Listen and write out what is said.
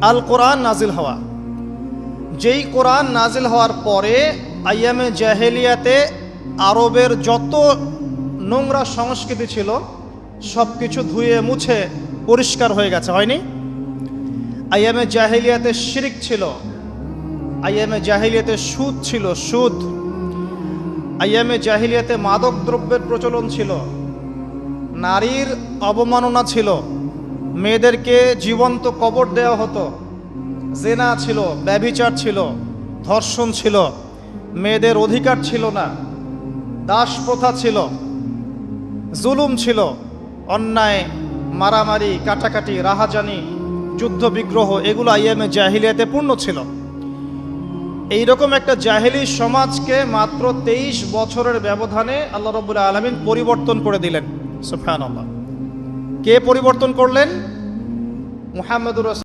আল কোরআন নাজিল হওয়া। যেই কোরআন নাজিল হওয়ার পরে আইয়ামে জাহেলিয়াতে আরবের যত নোংরা সংস্কৃতি ছিল সব কিছু ধুয়ে মুছে পরিষ্কার হয়ে গেছে, হয়নি? আইয়ামে জাহেলিয়াতে শিরিক ছিল, আইয়ামে জাহেলিয়াতে সুদ ছিল, সুদ। আইয়ামে জাহেলিয়াতে মাদক দ্রব্যের প্রচলন ছিল, নারীর অবমাননা ছিল, মেয়েদেরকে জীবন্ত কবর দেওয়া হতো, জেনা ছিল, ব্যভিচার ছিল, ধর্ষণ ছিল, মেয়েদের অধিকার ছিল না, দাস প্রথা ছিল, জুলুম ছিল, অন্যায়, মারামারি, কাটাকাটি, রাহাজানি, যুদ্ধ বিগ্রহ, এগুলো আইয়ামে জাহিলিয়াতে পূর্ণ ছিল। এইরকম একটা জাহেলি সমাজকে মাত্র 23 বছরের ব্যবধানে আল্লাহ রাব্বুল আলামিন পরিবর্তন করে দিলেন। সুবহানাল্লাহ। কে পরিবর্তন করলেন? মুহাম্মদুর